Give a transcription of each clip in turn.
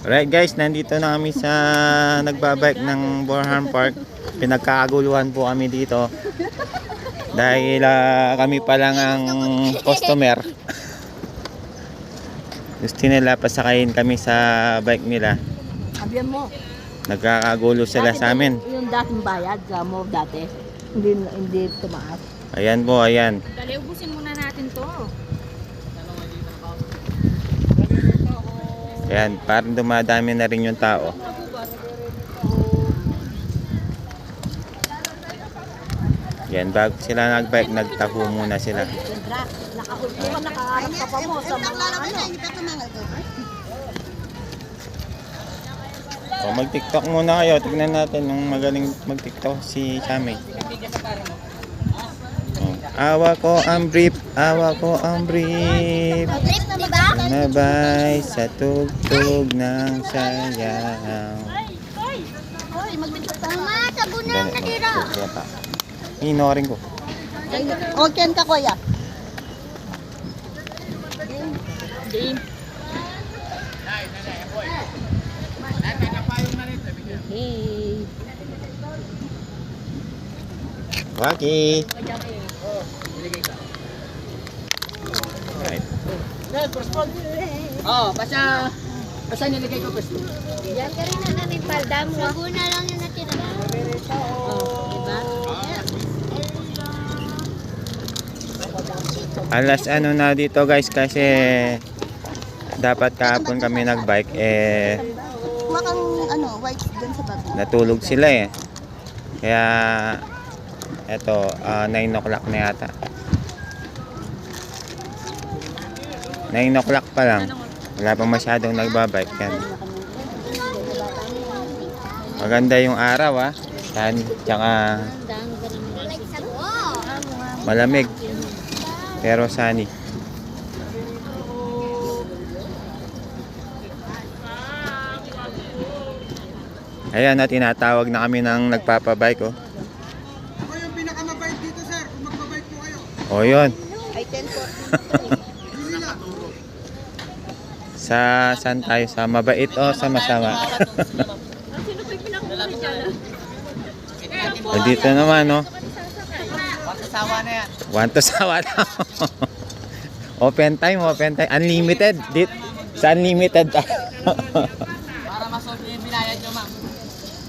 Alright guys, nandito na kami sa nagbabike ng Bornholm Park. Pinagkakaguluhan po kami dito dahil kami pa lang ang customer. Gusto nila pasakayin kami sa bike nila. Sabihan mo. Nagkakagulo sila sa amin. Yung dating bayad sa mo dati, hindi tumaas. Ayan po, ayan. Dali, ubusin muna natin to. Ayan, parang dumadami na rin yung tao. Yan, bago sila nagbike, nagtaho muna sila. Nakahulpuhan, nakaharap ka pa mo sa mga ano. O, mag-tiktok muna kayo. Tignan natin yung magaling mag-tiktok si Chame. Awa ko ang brief, awa ko ang brief. Trip, di ba? Nabay sa tugtog ng sayaw. Hoy, magbigay tayo. Mama, sabon na ang katira. Inorin ko. Okay ka, kuya. Game. Hey. Waki. Right. Oh, basta nilagay ko gusto. Yan ka rin na namin palda mo. Sabon na lang yung natira. Diba? Alas ano na dito guys kasi dapat kahapon kami nagbike Makang ano, white dun sa baba. natulog sila Kaya eto 9 o'clock na yata. 9 o'clock pa lang. Wala pa masyadong nagbabike yan. Maganda yung araw tsaka malamig. Pero sunny. Ayan tinatawag na kami ng nagpapabike Ako yung pinakamabait dito, sir. Kung magbabike po kayo. O yun. Ay, 10:40. Saan tayo? Sa mabait o sa masama? O dito naman Pagkasawa na yan. Want to sawa na. Open time. Unlimited. Sa unlimited. Para masolve yung binayad nyo, ma'am.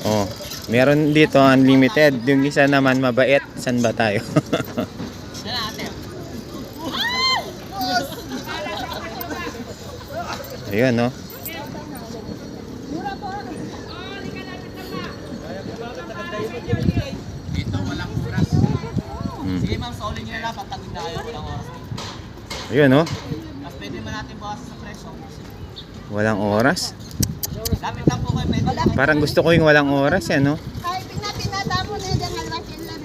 Oh, meron dito unlimited. Yung isa naman mabait. San ba tayo? Yan ate. Ayun Dito walang oras. Hmm. Sige ma'am, solid nyo na lang. Pagtagod na kayo, walang oras. Ayun Mas pwede man natin bawas sa presyo. Walang oras. Lapit lang po kayo, pwede. Parang gusto ko yung walang oras Ay, pinatamo na yung alwasin lang.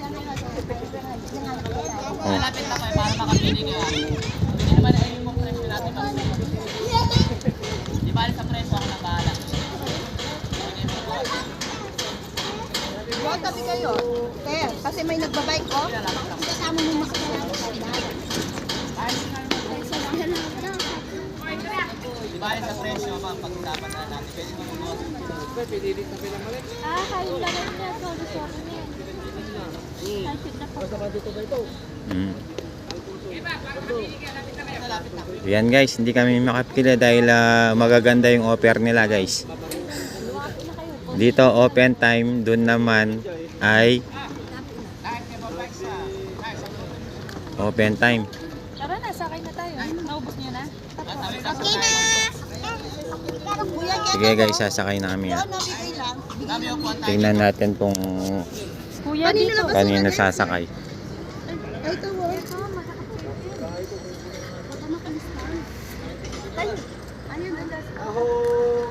Oh. Lapit lang kayo para makapili kayo. Hindi naman na yung presyo natin, ma'am. Di bali sa presyo, ako na bahala. Huwag tabi kayo. Kaya, kasi may nagbabike ko. Kasama mo makasalamat sa dahil. Di bali sa presyo, ma'am. Pag-usapan na natin, pwede mo mag-bawas. Kain lang niya. Sorry niya. Kahit na po. Yan guys, hindi kami makapila dahil magaganda yung offer nila guys. Dito open time, dun naman ay open time. Tara na, sakay na tayo. Naubos niyo na? Okay na. Sige guys, sasakay na kami. Nabigay lang. Kami yung puwan tayo. Tingnan natin kung Kuya, dito. kanino sasakay. Ay, ito mo. Ayun, Aho.